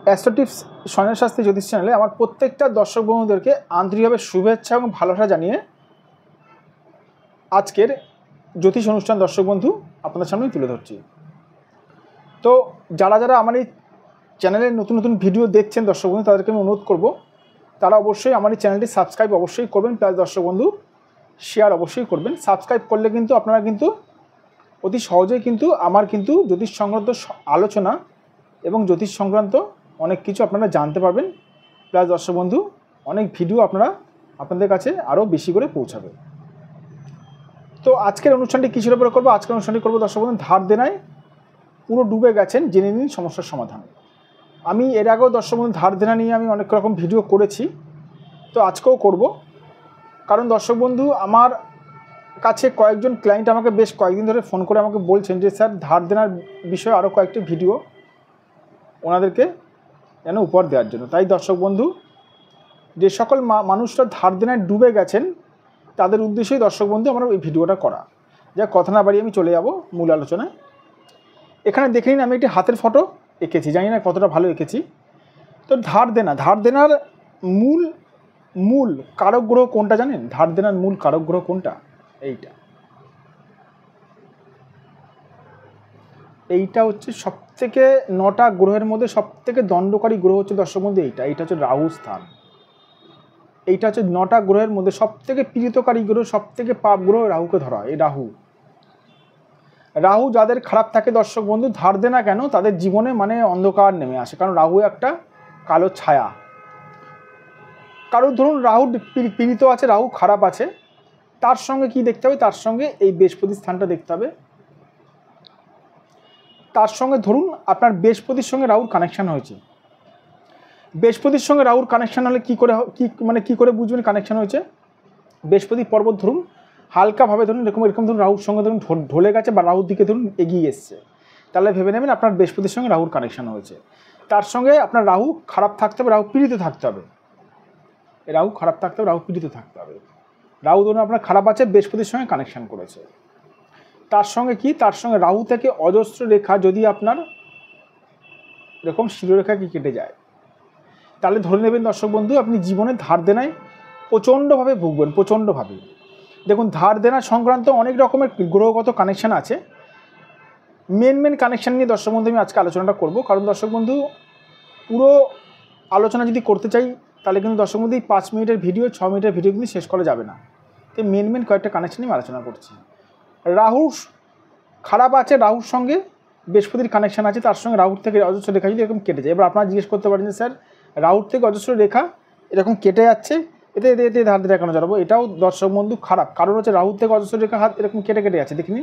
Astro tips Sanjay Shastri জ্যোতিষ চ্যানেলে আমার প্রত্যেকটা দর্শক বন্ধুদেরকে আন্তরিকভাবে শুভেচ্ছা এবং ভালোবাসা জানিয়ে আজকের জ্যোতিষ অনুষ্ঠান দর্শক বন্ধু আপনাদের সামনে তুলে ধরছি। তো যারা যারা আমার এই চ্যানেলের নতুন নতুন ভিডিও দেখছেন দর্শক বন্ধু, তাদেরকে আমি অনুরোধ করব তারা অবশ্যই আমার এই চ্যানেলটি সাবস্ক্রাইব অবশ্যই করবেন, প্লাস দর্শক বন্ধু শেয়ার অবশ্যই করবেন। সাবস্ক্রাইব করলে কিন্তু আপনারা কিন্তু অতি সহজেই কিন্তু আমার কিন্তু জ্যোতিষ সংক্রান্ত আলোচনা এবং জ্যোতিষ সংক্রান্ত অনেক কিছু আপনারা জানতে পারবেন, প্লাস দর্শক বন্ধু অনেক ভিডিও আপনাদের কাছে আরও বেশি করে পৌঁছাবে। তো আজকের অনুষ্ঠানটি কিসের উপরে করবো? আজকের অনুষ্ঠানটি করবো দর্শক বন্ধু ধার দেনায় পুরো ডুবে গেছেন, জেনে নিন সমস্যার সমাধান। আমি এর আগেও দর্শক বন্ধু ধার দেনা নিয়ে আমি অনেক রকম ভিডিও করেছি, তো আজকেও করব। কারণ দর্শক বন্ধু আমার কাছে কয়েকজন ক্লায়েন্ট আমাকে বেশ কয়েকদিন ধরে ফোন করে আমাকে বলছেন যে স্যার ধার দেনার বিষয়ে আরও কয়েকটি ভিডিও ওনাদেরকে যেন উপহার দেওয়ার জন্য। তাই দর্শক বন্ধু যে সকল মানুষরা ধার দেনায় ডুবে গেছেন তাদের উদ্দেশ্যেই দর্শক বন্ধু আমার এই ভিডিওটা করা। যা কথা না বাড়িয়ে আমি চলে যাব মূল আলোচনায়। এখানে দেখে নিন আমি একটি হাতের ফটো এঁকেছি, জানি না কতটা ভালো এঁকেছি। তো ধার দেনার মূল কারক গ্রহ কোনটা জানেন? ধার দেনার মূল কারক গ্রহ কোনটা? এইটা হচ্ছে সবথেকে 9টা গ্রহের মধ্যে সবথেকে দণ্ডকারী গ্রহ হচ্ছে দর্শক বন্ধু এইটা হচ্ছে রাহু স্থান। এইটা হচ্ছে 9টা গ্রহের মধ্যে সবথেকে পীড়িতকারী গ্রহ, সবথেকে পাপ গ্রহ রাহুকে ধরা হয়। এই রাহু যাদের খারাপ থাকে দর্শক বন্ধু, ধার দেনা কেন তাদের জীবনে মানে অন্ধকার নেমে আসে, কারণ রাহু একটা কালো ছায়া। কারণ ধরুন রাহু পীড়িত আছে, রাহু খারাপ আছে, তার সঙ্গে কি দেখতে হবে? তার সঙ্গে এই বৃহস্পতি স্থানটা দেখতে হবে। তার সঙ্গে ধরুন আপনার বৃহস্পতির সঙ্গে রাহুর কানেকশান হয়েছে। বৃহস্পতির সঙ্গে রাহুর কানেকশান হলে কি করে বুঝবেন কানেকশান হয়েছে? বৃহস্পতি পর্বত ধরুন হালকাভাবে ধরুন এরকম ধরুন রাহুর সঙ্গে ধরুন ঢলে গেছে বা রাহুর দিকে ধরুন এগিয়ে এসছে, তাহলে ভেবে নেবেন আপনার বৃহস্পতির সঙ্গে রাহুর কানেকশান হয়েছে। তার সঙ্গে আপনার রাহু খারাপ থাকতে হবে, রাহু পীড়িত থাকতে হবে। রাহু খারাপ থাকতে হবে, রাহু পীড়িত থাকতে হবে। রাহু ধরুন আপনার খারাপ আছে, বৃহস্পতির সঙ্গে কানেকশান করেছে। তার সঙ্গে কি? তার সঙ্গে রাহু থেকে অজস্র রেখা যদি আপনার এরকম শিরোরেখা কি কেটে যায়, তাহলে ধরে নেবেন দর্শক বন্ধু আপনি জীবনে ধার দেনায় প্রচণ্ডভাবে ভুগবেন, প্রচণ্ডভাবে। দেখুন ধার দেনা সংক্রান্ত অনেক রকমের গ্রহগত কানেকশান আছে। মেন কানেকশান নিয়ে দর্শক বন্ধু আমি আজকে আলোচনাটা করব। কারণ দর্শক বন্ধু পুরো আলোচনা যদি করতে চাই তাহলে কিন্তু দর্শক বন্ধু এই 5 মিনিটের ভিডিও 6 মিনিটের ভিডিও কিন্তু শেষ করা যাবে না। তো মেন কয়েকটা কানেকশান নিয়ে আলোচনা করছি। রাহু খারাপ আছে, রাহুর সঙ্গে বৃহস্পতির কানেকশান আছে, তার সঙ্গে রাহুর থেকে অজস্র রেখা যদি এরকম কেটে যায়। এবার আপনারা জিজ্ঞেস করতে পারেন যে স্যার রাহুর থেকে অজস্র রেখা এরকম কেটে যাচ্ছে, এতে ধার দেনা কেন জানাবো? এটাও দর্শক বন্ধু খারাপ। কারণ হচ্ছে রাহুর থেকে অজস্র রেখা হাত এরকম কেটে যাচ্ছে, দেখিনি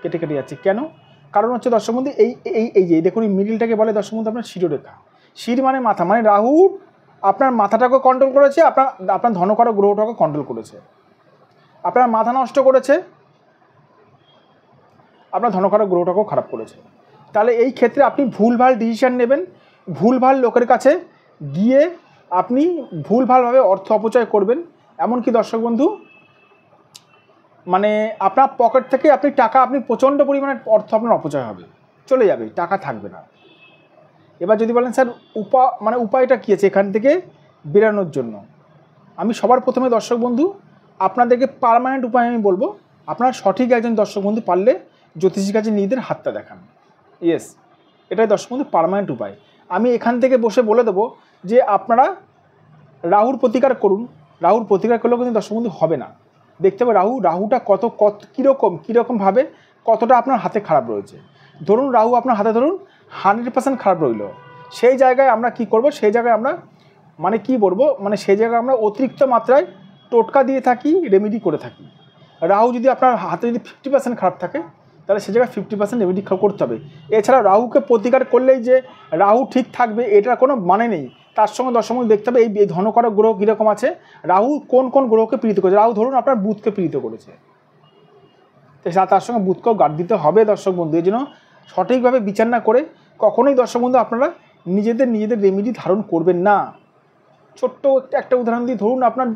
কেটে যাচ্ছে কেন? কারণ হচ্ছে দর্শক বন্ধু এই যে দেখুন এই মিডিলটাকে বলে দর্শক বন্ধু আপনার শিরোরেখা। শির মানে মাথা, মানে রাহু আপনার মাথাটাকে কন্ট্রোল করেছে, আপনার ধনকারক গ্রহটাকে কন্ট্রোল করেছে, আপনার মাথা নষ্ট করেছে, আপনার ধনকারক গ্রহটাকেও খারাপ করেছে। তাহলে এই ক্ষেত্রে আপনি ভুলভাল ডিসিশান নেবেন, ভুলভাল লোকের কাছে গিয়ে আপনি ভুলভালভাবে অর্থ অপচয় করবেন। এমনকি দর্শক বন্ধু মানে আপনার পকেট থেকে আপনি প্রচণ্ড পরিমাণে অর্থ আপনার অপচয় হবে, চলে যাবে, টাকা থাকবে না। এবার যদি বলেন স্যার উপায়টা কী আছে এখান থেকে বেরানোর জন্য? আমি সবার প্রথমে দর্শক বন্ধু আপনাদেরকে পার্মানেন্ট উপায় আমি বলবো। আপনার সঠিক একজন দর্শক বন্ধু পারলে জ্যোতিষীর কাছে নিজেদের হাতটা দেখান। ইয়েস, এটাই দর্শক বন্ধু পার্মানেন্ট উপায়। আমি এখান থেকে বসে বলে দেবো যে আপনারা রাহুর প্রতিকার করুন। রাহুর প্রতিকার করলেও কিন্তু দর্শক বন্ধু হবে না। দেখতে হবে রাহুটা কীরকমভাবে কতটা আপনার হাতে খারাপ রয়েছে। ধরুন রাহু আপনার হাতে ধরুন 100% খারাপ রইল, সেই জায়গায় আমরা কি করব? সেই জায়গায় আমরা সেই জায়গায় আমরা অতিরিক্ত মাত্রায় টোটকা দিয়ে থাকি, রেমেডি করে থাকি। রাহু যদি আপনার হাতে যদি 50% খারাপ থাকে তাহলে সে জায়গায় 50% রেমেডি করতে হবে। এছাড়া রাহুকে প্রতিকার করলেই যে রাহু ঠিক থাকবে এটার কোনো মানে নেই। তার সঙ্গে দর্শক বন্ধু দেখতে হবে এই ধনকারক গ্রহ কীরকম আছে, রাহু কোন গ্রহকে পীড়িত করেছে। রাহু ধরুন আপনার বুধকে পীড়িত করেছে, তার সঙ্গে বুধকেও গার্ড দিতে হবে দর্শক বন্ধু। এই জন্য সঠিকভাবে বিচার না করে কখনোই দর্শক বন্ধু আপনারা নিজেদের রেমেডি ধারণ করবেন না। ছোট্ট একটা উদাহরণ দিই, ধরুন আপনার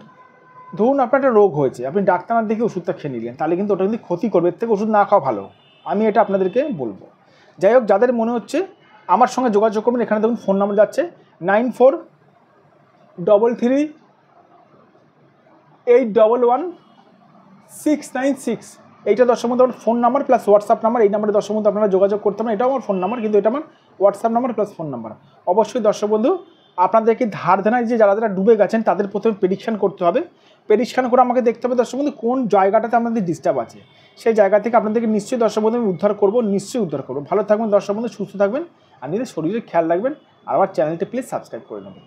একটা রোগ হয়েছে, আপনি ডাক্তার না দেখে ওষুধটা খেয়ে নিলেন, তাহলে কিন্তু ওটা কিন্তু ক্ষতি করবে, এর থেকে ওষুধ না খাওয়া ভালো। আমি এটা আপনাদেরকে বলবো। যাই হোক, যাদের মনে হচ্ছে আমার সঙ্গে যোগাযোগ করবেন। এখানে দেখুন ফোন নাম্বার যাচ্ছে 9433111696। এইটা দর্শক বন্ধু আমার phone number plus WhatsApp number. এই নাম্বারে দর্শক বন্ধু আপনারা যোগাযোগ করতে পারেন। এটাও আমার ফোন নাম্বার, কিন্তু এটা আমার WhatsApp number plus phone number. অবশ্যই দর্শক বন্ধু আপনাদেরকে ধার দেনায় যে যারা যারা ডুবে গেছেন তাদের প্রথমে প্রেডিকশান করতে হবে। প্রেডিকশান করে আমাকে দেখতে হবে দর্শক বন্ধু কোন জায়গাটাতে আপনাদের ডিস্টার্ব আছে। সেই জায়গা থেকে আপনাদেরকে নিশ্চয়ই দর্শক বন্ধু আমি উদ্ধার করবো, নিশ্চয়ই উদ্ধার করবো। ভালো থাকবেন দর্শক বন্ধু, সুস্থ থাকবেন আর নিজের শরীরের খেয়াল রাখবেন। আর আমার চ্যানেলটি প্লিজ সাবস্ক্রাইব করে নেবেন।